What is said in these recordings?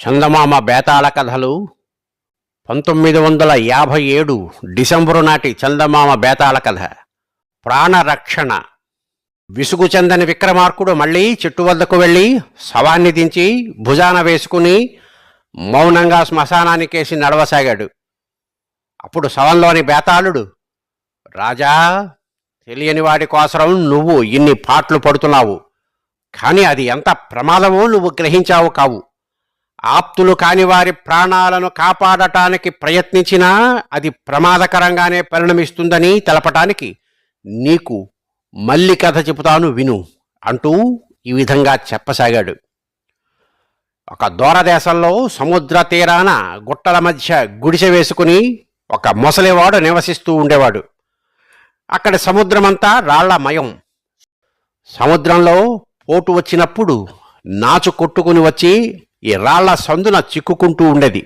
చందమామ బేతాళ కథలు 1957 డిసెంబరు నాటి చందమామ బేతాళ కథ. ప్రాణరక్షణ. విసుగు చెందని విక్రమార్కుడు మళ్ళీ చెట్టు వద్దకు వెళ్ళి శవాన్ని దించి భుజాన వేసుకుని మౌనంగా శ్మశానానికేసి నడవసాగాడు. అప్పుడు శవంలోని బేతాళుడు, రాజా, తెలియని వాడి కోసరం నువ్వు ఇన్ని పాట్లు పడుతున్నావు, కానీ అది ఎంత ప్రమాదమో నువ్వు గ్రహించావు కావు. ఆప్తులు కాని వారి ప్రాణాలను కాపాడటానికి ప్రయత్నించినా అది ప్రమాదకరంగానే పరిణమిస్తుందని తెలపటానికి నీకు మళ్ళీ కథ చెబుతాను విను అంటూ ఈ విధంగా చెప్పసాగాడు. ఒక దూరదేశంలో సముద్ర తీరాన గుట్టల మధ్య గుడిసె వేసుకుని ఒక ముసలివాడు నివసిస్తూ ఉండేవాడు. అక్కడ సముద్రమంతా రాళ్లమయం. సముద్రంలో పోటు వచ్చినప్పుడు నాచు కొట్టుకుని వచ్చి ఈ రాళ్ల సందున చిక్కుకుంటూ ఉండేది.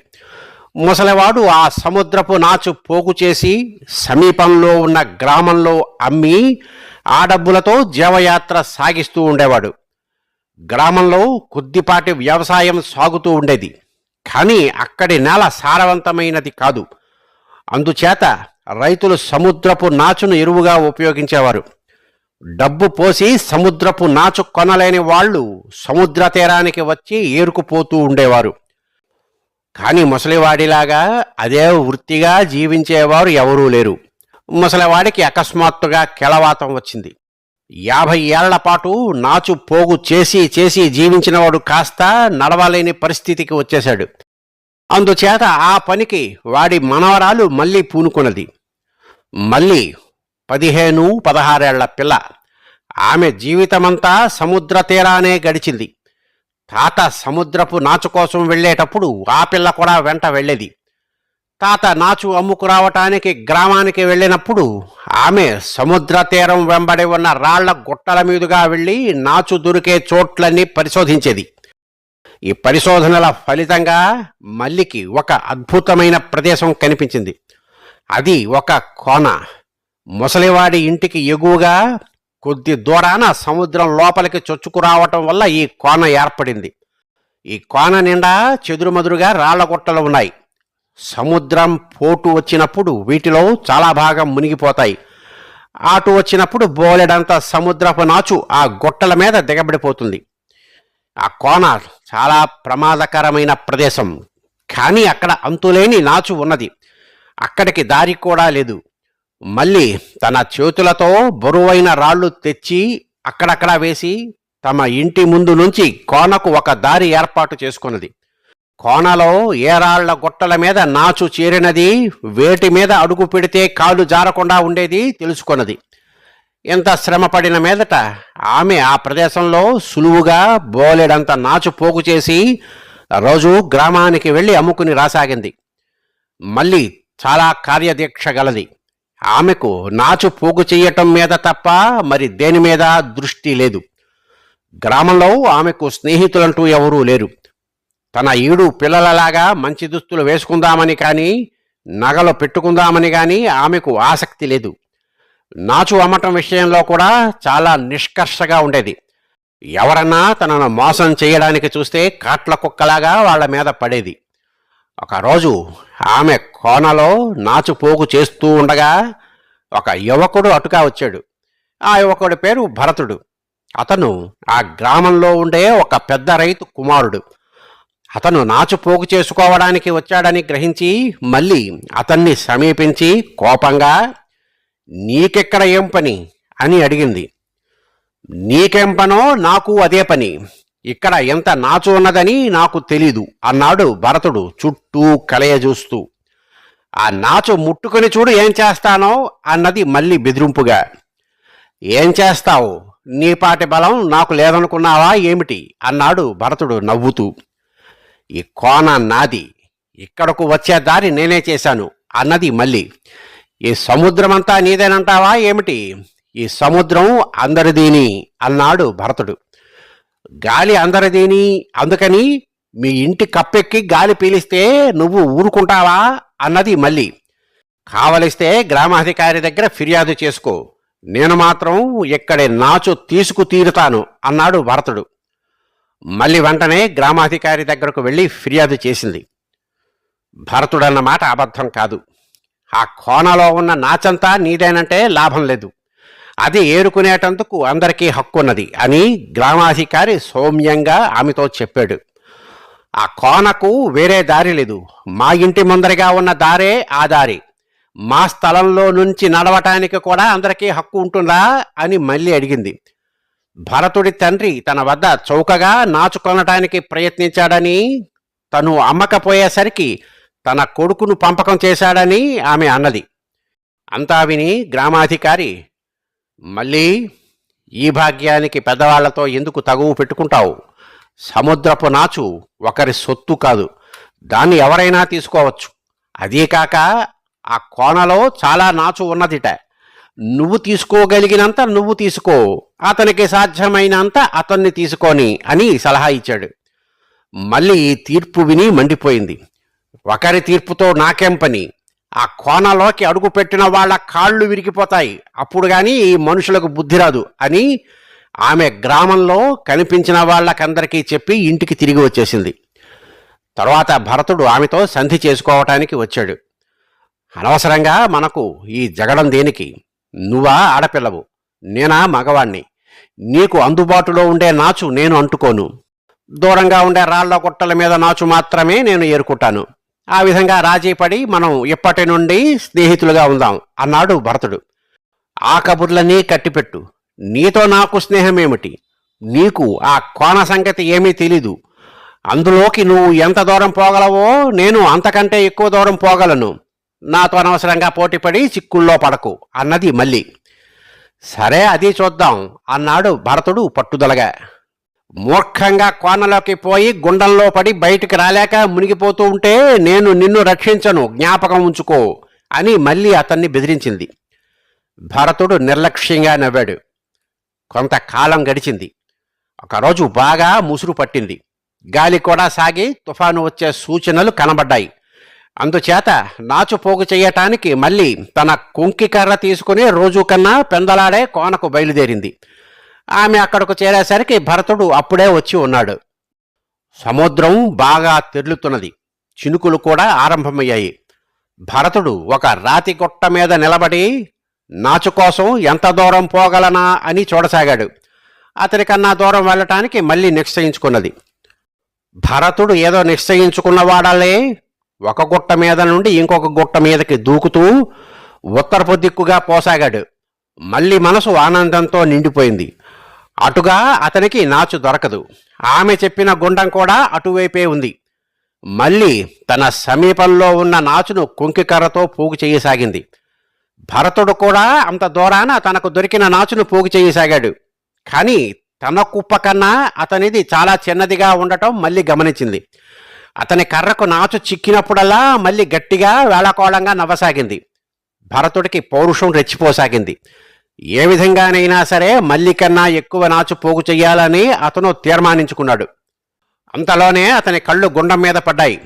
ముసలివాడు ఆ సముద్రపు నాచు పోగు చేసి సమీపంలో ఉన్న గ్రామంలో అమ్మి ఆ డబ్బులతో జీవయాత్ర సాగిస్తూ ఉండేవాడు. గ్రామంలో కొద్దిపాటి వ్యవసాయం సాగుతూ ఉండేది, కానీ అక్కడి నేల సారవంతమైనది కాదు. అందుచేత రైతులు సముద్రపు నాచును ఎరువుగా ఉపయోగించేవారు. డబ్బు పోసి సముద్రపు నాచు కొనలేని వాళ్ళు సముద్ర తీరానికి వచ్చి ఏరుకుపోతూ ఉండేవారు. కానీ ముసలివాడిలాగా అదే వృత్తిగా జీవించేవారు ఎవరూ లేరు. ముసలివాడికి అకస్మాత్తుగా కెలవాతం వచ్చింది. 50 ఏళ్ల పాటు నాచు పోగు చేసి చేసి జీవించినవాడు కాస్త నడవలేని పరిస్థితికి వచ్చేశాడు. అందుచేత ఆ పనికి వాడి మనవరాలు మళ్ళీ పూనుకున్నది. మళ్ళీ 15-16 ఏళ్ల పిల్ల. ఆమె జీవితమంతా సముద్ర తీరానే గడిచింది. తాత సముద్రపు నాచు కోసం వెళ్ళేటప్పుడు ఆ పిల్ల కూడా వెంట వెళ్ళేది. తాత నాచు అమ్ముకురావటానికి గ్రామానికి వెళ్ళినప్పుడు ఆమె సముద్ర తీరం వెంబడి ఉన్న రాళ్ల గుట్టల మీదుగా వెళ్ళి నాచు దొరికే చోట్లన్నీ పరిశోధించేది. ఈ పరిశోధనల ఫలితంగా మల్లికి ఒక అద్భుతమైన ప్రదేశం కనిపించింది. అది ఒక కోన. ముసలివాడి ఇంటికి ఎగువగా కొద్ది దూరాన సముద్రం లోపలికి చొచ్చుకురావటం వల్ల ఈ కోన ఏర్పడింది. ఈ కోన నిండా చెదురుమదురుగా రాళ్లగుట్టలు ఉన్నాయి. సముద్రం పోటు వచ్చినప్పుడు వీటిలో చాలా భాగం మునిగిపోతాయి. ఆటు వచ్చినప్పుడు బోలెడంత సముద్రపు నాచు ఆ గుట్టల మీద దిగబడిపోతుంది. ఆ కోన చాలా ప్రమాదకరమైన ప్రదేశం, కానీ అక్కడ అంతులేని నాచు ఉన్నది. అక్కడికి దారి కూడా లేదు. మళ్ళీ తన చేతులతో బరువైన రాళ్లు తెచ్చి అక్కడక్కడ వేసి తమ ఇంటి ముందు నుంచి కోనకు ఒక దారి ఏర్పాటు చేసుకున్నది. కోనలో ఏ రాళ్ల గుట్టల మీద నాచు చేరినది, వేటి మీద అడుగు పెడితే కాలు జారకుండా ఉండేది తెలుసుకున్నది. ఎంత శ్రమపడిన మీదట ఆమె ఆ ప్రదేశంలో సులువుగా బోలెడంత నాచు పోగు చేసి రోజు గ్రామానికి వెళ్ళి అమ్ముకుని రాసాగింది. మళ్ళీ చాలా కార్యదీక్ష గలది. ఆమెకు నాచు పోగు చెయ్యటం మీద తప్ప మరి దేని మీద దృష్టి లేదు. గ్రామంలో ఆమెకు స్నేహితులంటూ ఎవరూ లేరు. తన ఈడు పిల్లలలాగా మంచి దుస్తులు వేసుకుందామని కానీ నగలు పెట్టుకుందామని కానీ ఆమెకు ఆసక్తి లేదు. నాచు అమ్మటం విషయంలో కూడా చాలా నిష్కర్షగా ఉండేది. ఎవరన్నా తనను మోసం చేయడానికి చూస్తే కాట్ల కుక్కలాగా వాళ్ల మీద పడేది. ఒకరోజు ఆమె కోనలో నాచు పోగు చేస్తూ ఉండగా ఒక యువకుడు అటుగా వచ్చాడు. ఆ యువకుడి పేరు భరతుడు. అతను ఆ గ్రామంలో ఉండే ఒక పెద్ద రైతు కుమారుడు. అతను నాచు పోగు చేసుకోవడానికి వచ్చాడని గ్రహించి మళ్ళీ అతన్ని సమీపించి కోపంగా, నీకెక్కడ ఏం పని అని అడిగింది. నీకేం పనో నాకు అదే పని. ఇక్కడ ఎంత నాచు ఉన్నదని నాకు తెలీదు అన్నాడు భరతుడు చుట్టూ కలయజూస్తూ. ఆ నాచు ముట్టుకుని చూడు ఏం చేస్తానో అన్నది మళ్ళీ బెదిరింపుగా. ఏం చేస్తావు? నీపాటి బలం నాకు లేదనుకున్నావా ఏమిటి అన్నాడు భరతుడు నవ్వుతూ. ఈ కోన నాది, ఇక్కడకు వచ్చే దారి నేనే చేశాను అన్నది మళ్ళీ. ఈ సముద్రమంతా నీదేనంటావా ఏమిటి? ఈ సముద్రం అందరిదీని అన్నాడు భరతుడు. గాలి అందరిదీని, అందుకని మీ ఇంటి కప్పెక్కి గాలి పీలిస్తే నువ్వు ఊరుకుంటావా అన్నది మళ్ళీ. కావలిస్తే గ్రామాధికారి దగ్గర ఫిర్యాదు చేసుకో, నేను మాత్రం ఇక్కడి నాచు తీసుకు తీరుతాను అన్నాడు భరతుడు. మళ్ళీ వెంటనే గ్రామాధికారి దగ్గరకు వెళ్ళి ఫిర్యాదు చేసింది. భరతుడన్న మాట అబద్ధం కాదు. ఆ కోనలో ఉన్న నాచంతా నీదేనంటే లాభం లేదు. అది ఏరుకునేటందుకు అందరికీ హక్కున్నది అని గ్రామాధికారి సౌమ్యంగా ఆమెతో చెప్పాడు. ఆ కోనకు వేరే దారి లేదు. మా ఇంటి ముందరగా ఉన్న దారే ఆ దారి. మా స్థలంలో నుంచి నడవటానికి కూడా అందరికీ హక్కు ఉంటుందా అని మళ్ళీ అడిగింది. భరతుడి తండ్రి తన వద్ద చౌకగా నాచు కొనటానికి ప్రయత్నించాడని, తను అమ్మకపోయేసరికి తన కొడుకును పంపకం చేశాడని ఆమె అన్నది. అంతా విని గ్రామాధికారి, మళ్ళీ ఈ భాగ్యానికి పెద్దవాళ్లతో ఎందుకు తగువు పెట్టుకుంటావు? సముద్రపు నాచు ఒకరి సొత్తు కాదు, దాన్ని ఎవరైనా తీసుకోవచ్చు. అదీ కాక ఆ కోనలో చాలా నాచు ఉన్నదిట. నువ్వు తీసుకోగలిగినంత నువ్వు తీసుకో, అతనికి సాధ్యమైనంత అతన్ని తీసుకొని అని సలహా ఇచ్చాడు. మళ్ళీ ఈ తీర్పు విని మండిపోయింది. ఒకరి తీర్పుతో నాకేం పని? ఆ కోనలోకి అడుగు పెట్టిన వాళ్ళ కాళ్ళు విరిగిపోతాయి, అప్పుడు కానీ ఈ మనుషులకు బుద్ధి రాదు అని ఆమె గ్రామంలో కనిపించిన వాళ్ళకందరికీ చెప్పి ఇంటికి తిరిగి వచ్చేసింది. తర్వాత భరతుడు ఆమెతో సంధి చేసుకోవటానికి వచ్చాడు. అనవసరంగా మనకు ఈ జగడం దేనికి? నువ్వా ఆడపిల్లవు, నేనా మగవాణ్ణి. నీకు అందుబాటులో ఉండే నాచు నేను అంటుకోను. దూరంగా ఉండే రాళ్ల గుట్టల మీద నాచు మాత్రమే నేను ఏరుకుంటాను. ఆ విధంగా రాజీ పడి మనం ఇప్పటి నుండి స్నేహితులుగా ఉందాం అన్నాడు భరతుడు. ఆ కబుర్లన్నీ కట్టిపెట్టు. నీతో నాకు స్నేహమేమిటి? నీకు ఆ కోన సంగతి ఏమీ తెలీదు. అందులోకి నువ్వు ఎంత దూరం పోగలవో నేను అంతకంటే ఎక్కువ దూరం పోగలను. నాతో అనవసరంగా పోటీపడి చిక్కుల్లో పడకు అన్నది మళ్ళీ. సరే, అది చూద్దాం అన్నాడు భరతుడు పట్టుదలగా. మూర్ఖంగా కోనలోకి పోయి గుండంలో పడి బయటికి రాలేక మునిగిపోతూ ఉంటే నేను నిన్ను రక్షించను, జ్ఞాపకం ఉంచుకో అని మళ్ళీ అతన్ని బెదిరించింది. భరతుడు నిర్లక్ష్యంగా నవ్వాడు. కొంతకాలం గడిచింది. ఒకరోజు బాగా ముసురు పట్టింది. గాలి కూడా సాగి తుఫాను వచ్చే సూచనలు కనబడ్డాయి. అందుచేత నాచు పోగు చేయటానికి మళ్ళీ తన కుంకి కర్ర తీసుకుని రోజు కన్నా పెందలాడే కోనకు బయలుదేరింది. ఆమె అక్కడకు చేరేసరికి భరతుడు అప్పుడే వచ్చి ఉన్నాడు. సముద్రం బాగా తెరులుతున్నది. చినుకులు కూడా ఆరంభమయ్యాయి. భరతుడు ఒక రాతి గుట్ట మీద నిలబడి నాచు కోసం ఎంత దూరం పోగలనా అని చూడసాగాడు. అతనికన్నా దూరం వెళ్ళటానికి మళ్ళీ నిశ్చయించుకున్నది. భరతుడు ఏదో నిశ్చయించుకున్నవాడలే ఒక గుట్ట మీద నుండి ఇంకొక గుట్ట మీదకి దూకుతూ ఉత్తరపు దిక్కుగా పోసాగాడు. మళ్ళీ మనసు ఆనందంతో నిండిపోయింది. అటుగా అతనికి నాచు దొరకదు. ఆమె చెప్పిన గుండం కూడా అటువైపే ఉంది. మళ్ళీ తన సమీపంలో ఉన్న నాచును కుంకికర్రతో పోగు చేయసాగింది. భరతుడు కూడా అంత దూరాన తనకు దొరికిన నాచును పోగు చేయసాగాడు. కానీ తన కుప్ప కన్నా అతనిది చాలా చిన్నదిగా ఉండటం మళ్ళీ గమనించింది. అతని కర్రకు నాచు చిక్కినప్పుడల్లా మళ్ళీ గట్టిగా వేళాకోళంగా నవ్వసాగింది. భరతుడికి పౌరుషం రెచ్చిపోసాగింది. ఏ విధంగానైనా సరే మళ్ళీ కన్నా ఎక్కువ నాచు పోగు చెయ్యాలని అతను తీర్మానించుకున్నాడు. అంతలోనే అతని కళ్ళు గుండం మీద పడ్డాయి.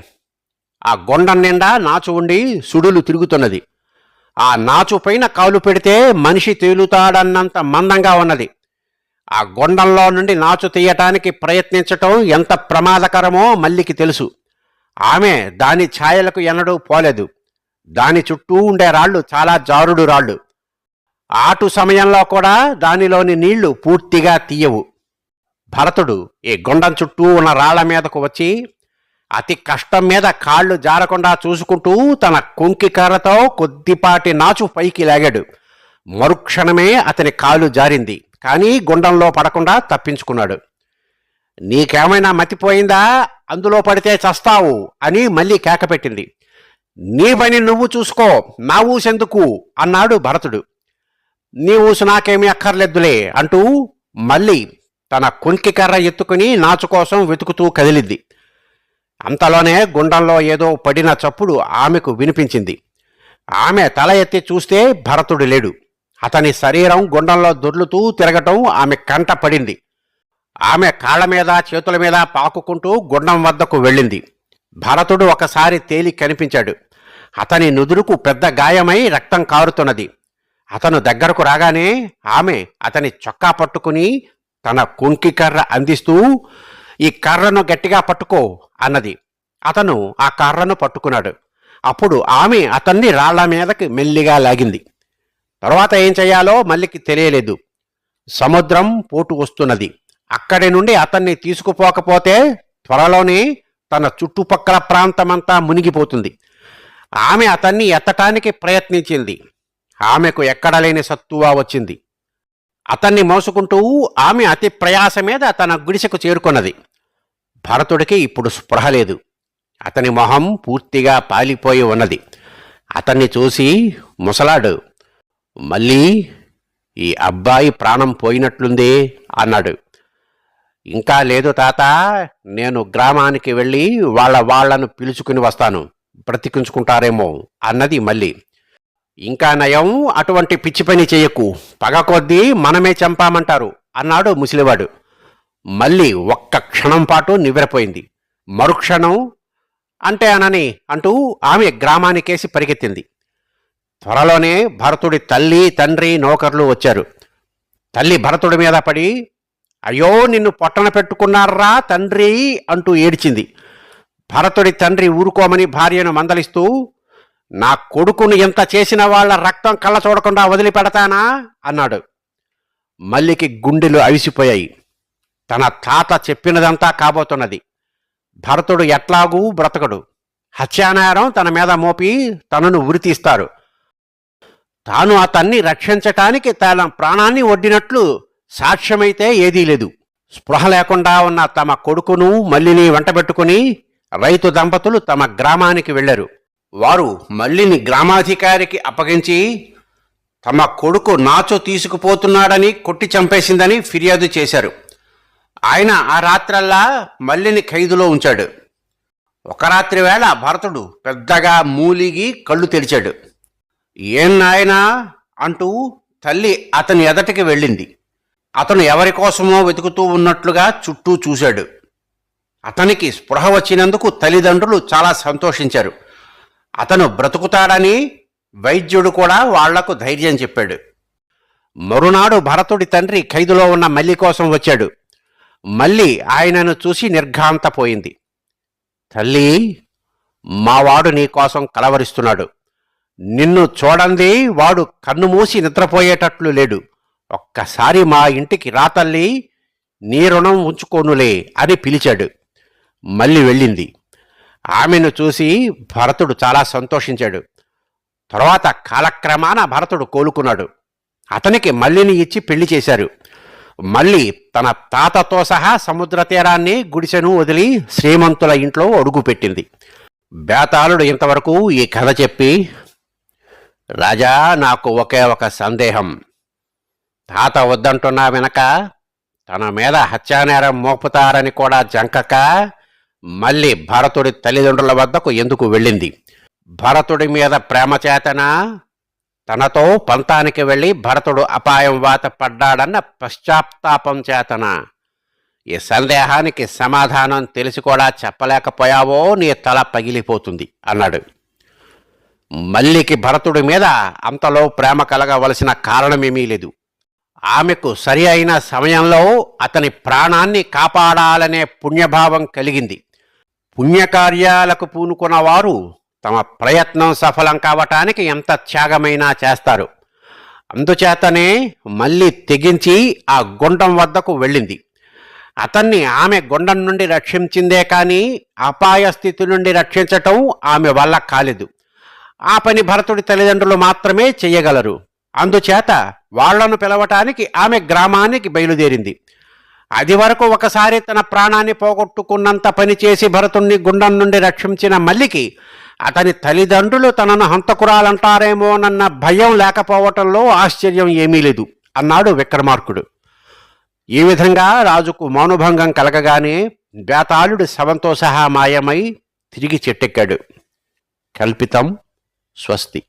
ఆ గుండం నిండా నాచు ఉండి సుడులు తిరుగుతున్నది. ఆ నాచు పైన కాలు పెడితే మనిషి తేలుతాడన్నంత మందంగా ఉన్నది. ఆ గుండంలో నుండి నాచు తీయటానికి ప్రయత్నించటం ఎంత ప్రమాదకరమో మల్లికి తెలుసు. ఆమె దాని ఛాయలకు ఎన్నడూ పోలేదు. దాని చుట్టూ ఉండే రాళ్ళు చాలా జారుడు రాళ్ళు. ఆటు సమయంలో కూడా దానిలోని నీళ్లు పూర్తిగా తీయవు. భరతుడు ఈ గుండం చుట్టూ ఉన్న రాళ్ల మీదకు వచ్చి అతి కష్టం మీద కాళ్ళు జారకుండా చూసుకుంటూ తన కుంకి కర్రతో కొద్దిపాటి నాచు పైకి లాగాడు. మరుక్షణమే అతని కాలు జారింది. కానీ గుండంలో పడకుండా తప్పించుకున్నాడు. నీకేమైనా మతిపోయిందా? అందులో పడితే చస్తావు అని మళ్ళీ కేకపెట్టింది. నీ పని నువ్వు చూసుకో, నా ఊసెందుకు అన్నాడు భరతుడు. నీ ఊసు నాకేమీ అక్కర్లేదులే అంటూ మళ్ళీ తన కుంకి కర్ర ఎత్తుకుని నాచు కోసం వెతుకుతూ కదిలింది. అంతలోనే గుండంలో ఏదో పడిన చప్పుడు ఆమెకు వినిపించింది. ఆమె తల ఎత్తి చూస్తే భరతుడు లేడు. అతని శరీరం గుండంలో దొర్లుతూ తిరగటం ఆమె కంట పడింది. ఆమె కాళ్ల మీద చేతుల మీద పాకుకుంటూ గుండం వద్దకు వెళ్ళింది. భరతుడు ఒకసారి తేలి కనిపించాడు. అతని నుదురుకు పెద్ద గాయమై రక్తం కారుతున్నది. అతను దగ్గరకు రాగానే ఆమె అతని చొక్కా పట్టుకుని తన కుంకి కర్ర అందిస్తూ, ఈ కర్రను గట్టిగా పట్టుకో అన్నది. అతను ఆ కర్రను పట్టుకున్నాడు. అప్పుడు ఆమె అతన్ని రాళ్ల మీదకి మెల్లిగా లాగింది. తర్వాత ఏం చెయ్యాలో మల్లికి తెలియలేదు. సముద్రం పోటు వస్తున్నది. అక్కడి నుండి అతన్ని తీసుకుపోకపోతే త్వరలోనే తన చుట్టుపక్కల ప్రాంతమంతా మునిగిపోతుంది. ఆమె అతన్ని ఎత్తటానికి ప్రయత్నించింది. ఆమెకు ఎక్కడలేని సత్తువ వచ్చింది. అతన్ని మోసుకుంటూ ఆమె అతి ప్రయాస మీద తన గుడిసెకు చేరుకున్నది. భరతుడికి ఇప్పుడు స్పృహ లేదు. అతని మొహం పూర్తిగా పాలిపోయి ఉన్నది. అతన్ని చూసి ముసలాడు, మళ్ళీ ఈ అబ్బాయి ప్రాణం పోయినట్లుందే అన్నాడు. ఇంకా లేదు తాత, నేను గ్రామానికి వెళ్ళి వాళ్లను పిలుచుకుని వస్తాను, బ్రతికించుకుంటారేమో అన్నది మళ్ళీ. ఇంకా నయం, అటువంటి పిచ్చి పని చెయ్యకు, పగ కొద్దీ మనమే చంపామంటారు అన్నాడు ముసలివాడు. మళ్ళీ ఒక్క క్షణం పాటు నివ్వెరపోయింది. మరుక్షణం అంటే అనని అంటూ ఆమె గ్రామానికేసి పరిగెత్తింది. త్వరలోనే భరతుడి తల్లి, తండ్రి, నౌకర్లు వచ్చారు. తల్లి భరతుడి మీద పడి, అయ్యో నిన్ను పొట్టన పెట్టుకున్నారా తండ్రి అంటూ ఏడ్చింది. భరతుడి తండ్రి ఊరుకోమని భార్యను మందలిస్తూ, నా కొడుకును ఎంత చేసిన వాళ్ల రక్తం కళ్ళ చూడకుండా వదిలిపెడతానా అన్నాడు. మల్లికి గుండెలు అవిసిపోయాయి. తన తాత చెప్పినదంతా కాబోతున్నది. భరతుడు ఎట్లాగూ బ్రతకడు. హత్యానేరం తన మీద మోపి తనను ఉరితీస్తారు. తాను అతన్ని రక్షించటానికి తన ప్రాణాన్ని ఒడ్డినట్లు సాక్ష్యమైతే ఏదీ లేదు. స్పృహ లేకుండా ఉన్న తమ కొడుకును మల్లిని వెంటబెట్టుకుని రైతు దంపతులు తమ గ్రామానికి వెళ్లారు. వారు మల్లిని గ్రామాధికారికి అప్పగించి తమ కొడుకు నాచు తీసుకుపోతున్నాడని కొట్టి చంపేసిందని ఫిర్యాదు చేశారు. ఆయన ఆ రాత్రల్లా మల్లిని ఖైదులో ఉంచాడు. ఒక రాత్రి వేళ భరతుడు పెద్దగా మూలిగి కళ్ళు తెరిచాడు. ఏం నాయనా అంటూ తల్లి అతని ఎదటికి వెళ్ళింది. అతను ఎవరి కోసమో వెతుకుతూ ఉన్నట్లుగా చుట్టూ చూశాడు. అతనికి స్పృహ వచ్చినందుకు తల్లిదండ్రులు చాలా సంతోషించారు. అతను బ్రతుకుతాడని వైద్యుడు కూడా వాళ్లకు ధైర్యం చెప్పాడు. మరునాడు భరతుడి తండ్రి ఖైదులో ఉన్న మల్లి కోసం వచ్చాడు. మల్లి ఆయనను చూసి నిర్ఘాంతపోయింది. తల్లి, మావాడు నీకోసం కలవరిస్తున్నాడు. నిన్ను చూడండి, వాడు కన్ను మూసి నిద్రపోయేటట్లు లేడు. ఒక్కసారి మా ఇంటికి రా తల్లి, నీ రుణం ఉంచుకోనులే అని పిలిచాడు. మళ్ళీ వెళ్ళింది. ఆమెను చూసి భరతుడు చాలా సంతోషించాడు. తర్వాత కాలక్రమాన భరతుడు కోలుకున్నాడు. అతనికి మల్లిని ఇచ్చి పెళ్లి చేశారు. మళ్ళీ తన తాతతో సహా సముద్ర తీరాన్ని, గుడిసెను వదిలి శ్రీమంతుల ఇంట్లో అడుగుపెట్టింది. బేతాళుడు ఇంతవరకు ఈ కథ చెప్పి, రాజా, నాకు ఒకే ఒక సందేహం. తాత వద్దంటున్నా వెనక తన మీద హత్యానేరం మోపుతారని కూడా జంకక మళ్ళీ భరతుడి తల్లిదండ్రుల వద్దకు ఎందుకు వెళ్ళింది? భరతుడి మీద ప్రేమ చేతనా, తనతో పంతానికి వెళ్ళి భరతుడు అపాయం వాత పడ్డాడన్న పశ్చాత్తాపం చేతనా? ఈ సందేహానికి సమాధానం తెలిసి కూడా చెప్పలేకపోయావో నీ తల పగిలిపోతుంది అన్నాడు. మల్లికి భరతుడి మీద అంతలో ప్రేమ కలగవలసిన కారణమేమీ లేదు. ఆమెకు సరి అయిన సమయంలో అతని ప్రాణాన్ని కాపాడాలనే పుణ్యభావం కలిగింది. పుణ్యకార్యాలకు పూనుకున్న వారు తమ ప్రయత్నం సఫలం కావటానికి ఎంత త్యాగమైనా చేస్తారు. అందుచేతనే మళ్ళీ తెగించి ఆ గుండం వద్దకు వెళ్ళింది. అతన్ని ఆమె గుండం నుండి రక్షించిందే కానీ అపాయ స్థితి నుండి రక్షించటం ఆమె వల్ల కాలేదు. ఆ పని భరతుడి తల్లిదండ్రులు మాత్రమే చెయ్యగలరు. అందుచేత వాళ్లను పిలవటానికి ఆమె గ్రామానికి బయలుదేరింది. అది వరకు ఒకసారి తన ప్రాణాన్ని పోగొట్టుకున్నంత పనిచేసి భరతుణ్ణి గుండం నుండి రక్షించిన మల్లికి అతని తల్లిదండ్రులు తనను హంతకురాలంటారేమోనన్న భయం లేకపోవటంలో ఆశ్చర్యం ఏమీ లేదు అన్నాడు విక్రమార్కుడు. ఈ విధంగా రాజుకు మౌనభంగం కలగగానే బేతాళుడు శవంతో సహా మాయమై తిరిగి చెట్టెక్కాడు. కల్పితం. స్వస్తి.